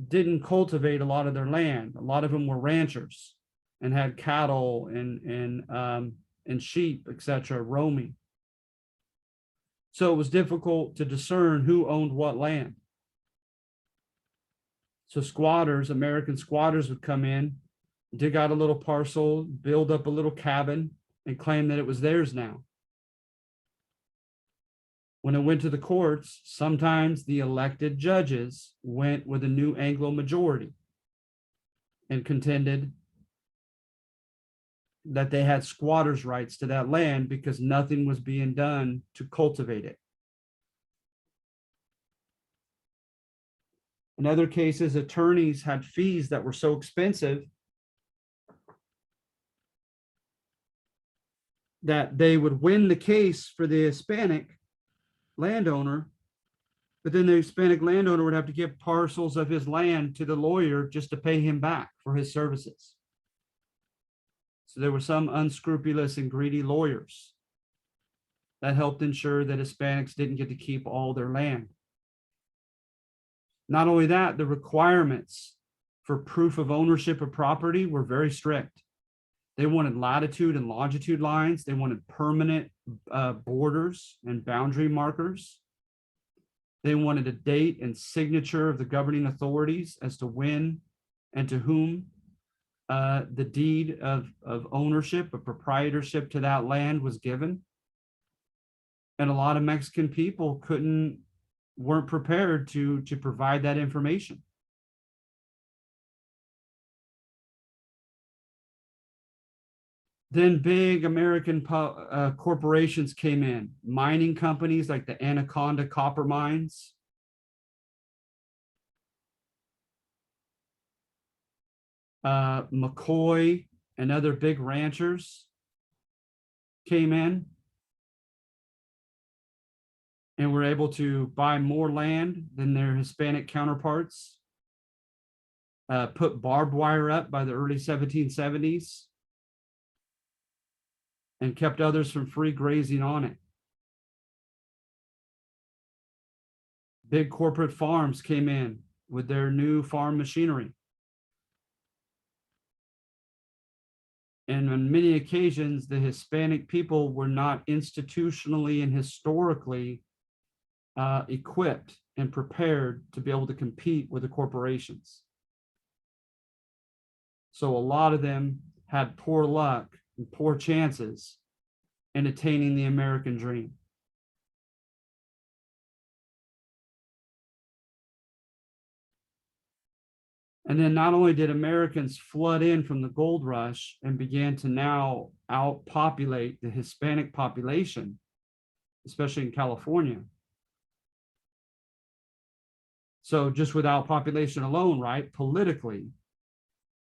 didn't cultivate a lot of their land. A lot of them were ranchers and had cattle and sheep, etc., roaming. So it was difficult to discern who owned what land. So squatters, American squatters, would come in, dig out a little parcel, build up a little cabin, and claim that it was theirs now. When it went to the courts, sometimes the elected judges went with a new Anglo majority and contended that they had squatters' rights to that land because nothing was being done to cultivate it. In other cases, attorneys had fees that were so expensive that they would win the case for the Hispanic landowner, but then the Hispanic landowner would have to give parcels of his land to the lawyer just to pay him back for his services. So there were some unscrupulous and greedy lawyers that helped ensure that Hispanics didn't get to keep all their land. Not only that, the requirements for proof of ownership of property were very strict. They wanted latitude and longitude lines. They wanted permanent borders and boundary markers. They wanted a date and signature of the governing authorities as to when and to whom the deed of ownership, of proprietorship to that land was given. And a lot of Mexican people weren't prepared to provide that information. Then big American corporations came in, mining companies like the Anaconda copper mines. McCoy and other big ranchers came in and were able to buy more land than their Hispanic counterparts, put barbed wire up by the early 1770s, and kept others from free grazing on it. Big corporate farms came in with their new farm machinery. And on many occasions, the Hispanic people were not institutionally and historically equipped and prepared to be able to compete with the corporations. So a lot of them had poor luck and poor chances in attaining the American dream. And then not only did Americans flood in from the gold rush and began to now outpopulate the Hispanic population, especially in California. So just without population alone, right, politically,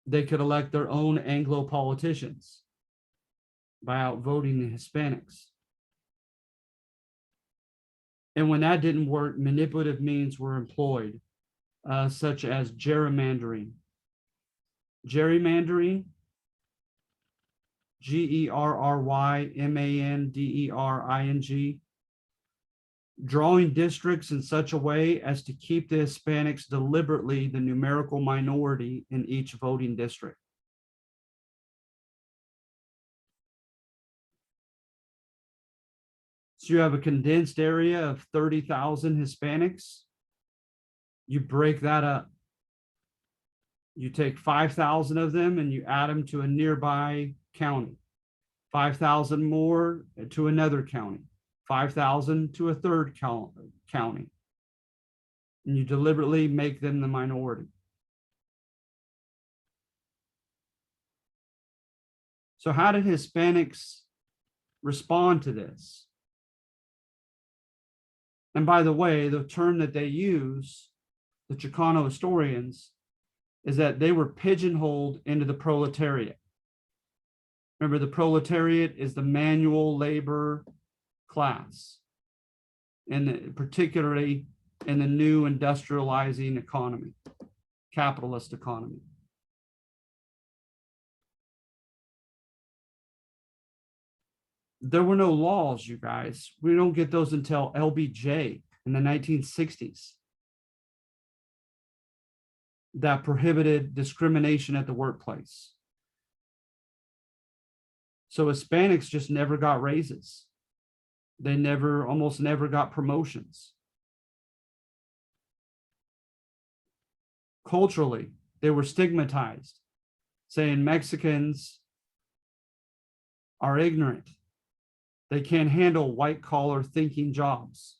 they could elect their own Anglo politicians by outvoting the Hispanics. And when that didn't work, manipulative means were employed, such as gerrymandering. Gerrymandering, Gerrymandering, drawing districts in such a way as to keep the Hispanics deliberately the numerical minority in each voting district. So you have a condensed area of 30,000 Hispanics. You break that up. You take 5,000 of them and you add them to a nearby county, 5,000 more to another county, 5,000 to a third county. And you deliberately make them the minority. So how did Hispanics respond to this? And by the way, the term that they use, the Chicano historians, is that they were pigeonholed into the proletariat. Remember, the proletariat is the manual labor class, and particularly in the new industrializing economy, capitalist economy. There were no laws, you guys. We don't get those until LBJ in the 1960s that prohibited discrimination at the workplace. So Hispanics just never got raises. They almost never got promotions. Culturally, they were stigmatized, saying Mexicans are ignorant. They can't handle white-collar thinking jobs.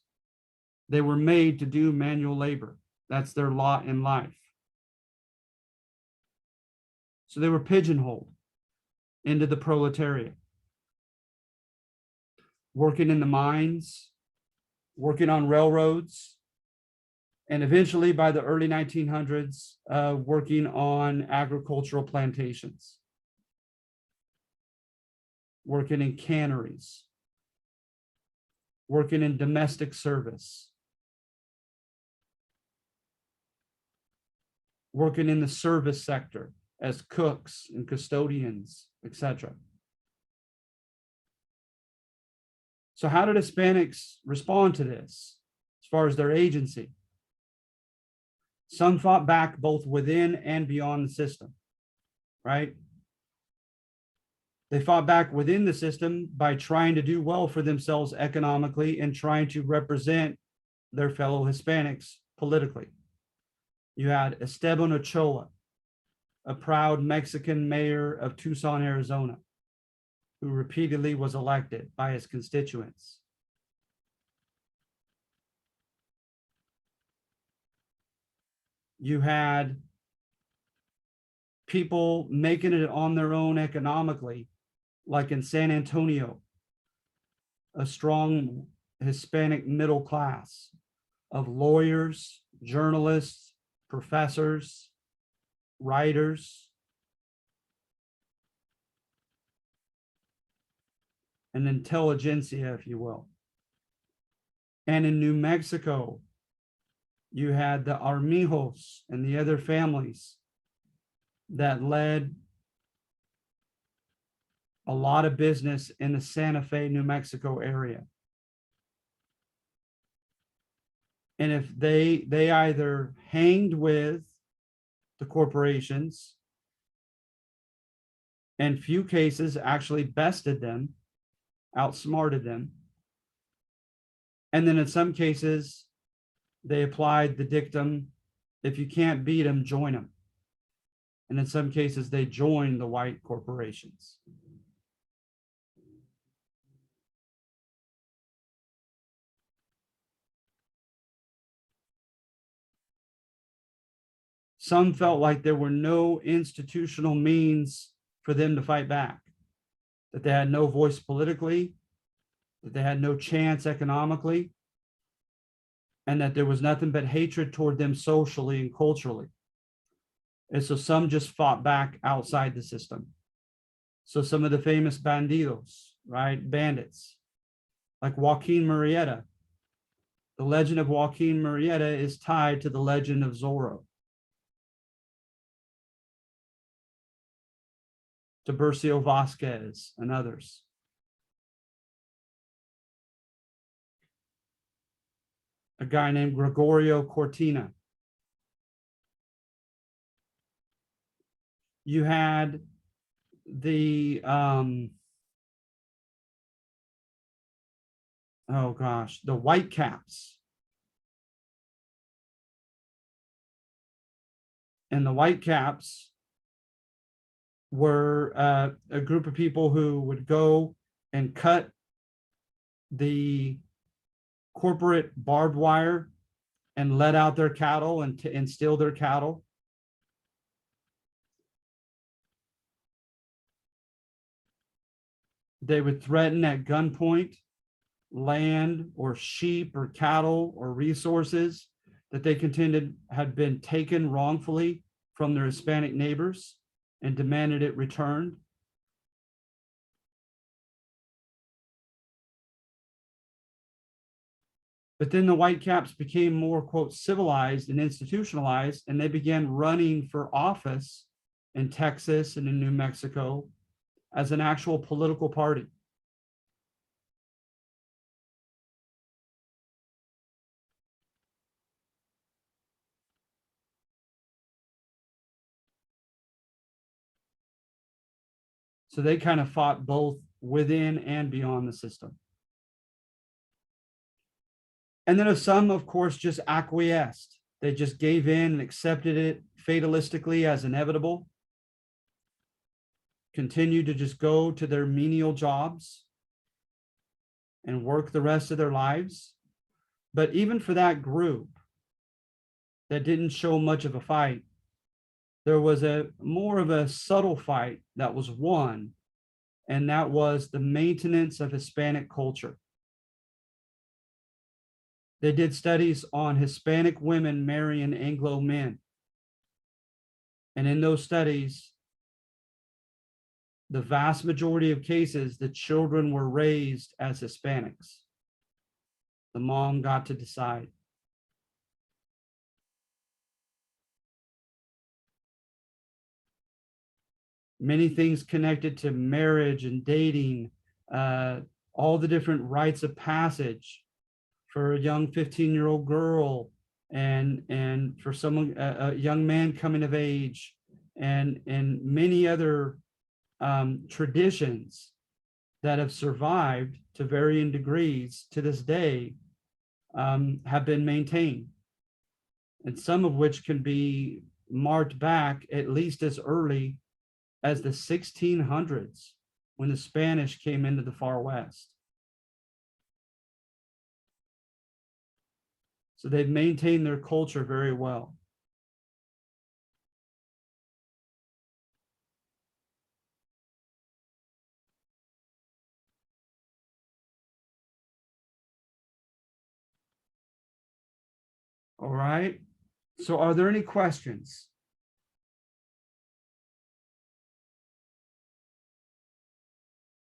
They were made to do manual labor. That's their lot in life. So they were pigeonholed into the proletariat, working in the mines, working on railroads, and eventually by the early 1900s, working on agricultural plantations, working in canneries, working in domestic service, working in the service sector as cooks and custodians, etc. So how did Hispanics respond to this as far as their agency? Some fought back both within and beyond the system, right? They fought back within the system by trying to do well for themselves economically and trying to represent their fellow Hispanics politically. You had Esteban Ochoa, a proud Mexican mayor of Tucson, Arizona, who repeatedly was elected by his constituents. You had people making it on their own economically, like in San Antonio, a strong Hispanic middle class of lawyers, journalists, professors, writers, an intelligentsia, if you will. And in New Mexico, you had the Armijos and the other families that led a lot of business in the Santa Fe, New Mexico area. And if they either hanged with the corporations, in few cases actually bested them, outsmarted them. And then in some cases, they applied the dictum, if you can't beat them, join them. And in some cases, they joined the white corporations. Some felt like there were no institutional means for them to fight back, that they had no voice politically, that they had no chance economically, and that there was nothing but hatred toward them socially and culturally. And so some just fought back outside the system. So some of the famous bandidos, right, bandits, like Joaquin Murrieta. The legend of Joaquin Murrieta is tied to the legend of Zorro. Tiburcio Vasquez and others. A guy named Gregorio Cortina. You had the the Whitecaps. And the Whitecaps were a group of people who would go and cut the corporate barbed wire and let out their cattle and steal their cattle. They would threaten at gunpoint land or sheep or cattle or resources that they contended had been taken wrongfully from their Hispanic neighbors and demanded it returned. But then the Whitecaps became more, quote, civilized and institutionalized, and they began running for office in Texas and in New Mexico as an actual political party. So they kind of fought both within and beyond the system. And then some, of course, just acquiesced. They just gave in and accepted it fatalistically as inevitable. Continued to just go to their menial jobs and work the rest of their lives. But even for that group that didn't show much of a fight, there was a more of a subtle fight that was won, and that was the maintenance of Hispanic culture. They did studies on Hispanic women marrying Anglo men. And in those studies, the vast majority of cases, the children were raised as Hispanics. The mom got to decide. Many things connected to marriage and dating, all the different rites of passage for a young 15-year-old girl and for someone, a young man coming of age, and many other traditions that have survived to varying degrees to this day have been maintained, and some of which can be marked back at least as early as the 1600s, when the Spanish came into the far west. So they've maintained their culture very well. All right. So are there any questions?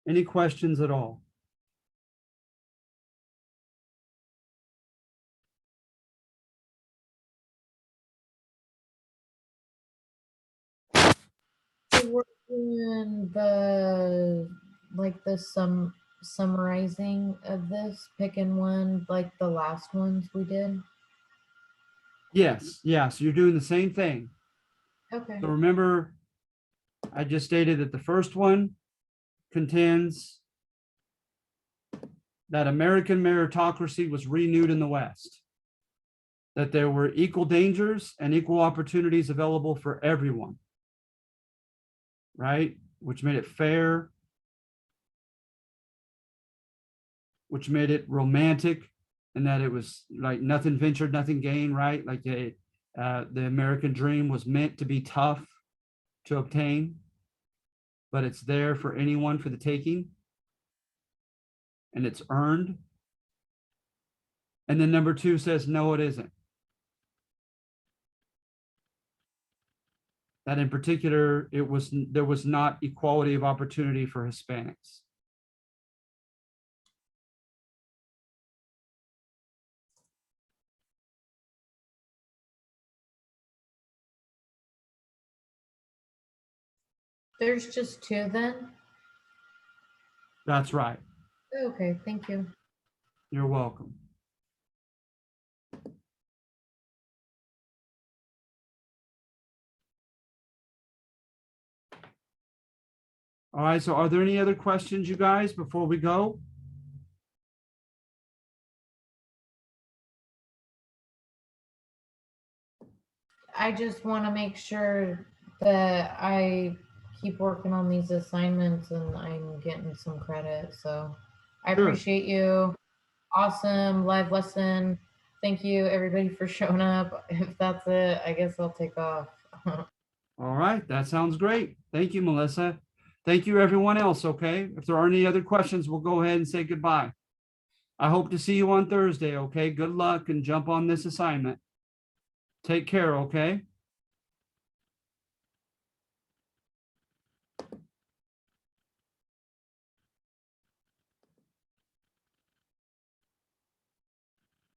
Any questions at all? So we're doing the summarizing of this, picking one like the last ones we did. Yes, yes, you're doing the same thing. Okay. So remember, I just stated that the first one contends that American meritocracy was renewed in the West, that there were equal dangers and equal opportunities available for everyone, right? Which made it fair, which made it romantic, and that it was like nothing ventured, nothing gained, right? Like the American dream was meant to be tough to obtain, but it's there for anyone for the taking, and it's earned. And then number 2 says, no, it isn't. That in particular, there was not equality of opportunity for Hispanics. There's just 2 then? That's right. Okay, thank you. You're welcome. All right, so are there any other questions, you guys, before we go? I just want to make sure that I keep working on these assignments and I'm getting some credit. So I Sure. appreciate you. Awesome live lesson. Thank you everybody for showing up. If that's it, I guess I'll take off. All right, that sounds great. Thank you, Melissa. Thank you, everyone else, okay? If there are any other questions, we'll go ahead and say goodbye. I hope to see you on Thursday, okay? Good luck and jump on this assignment. Take care, okay?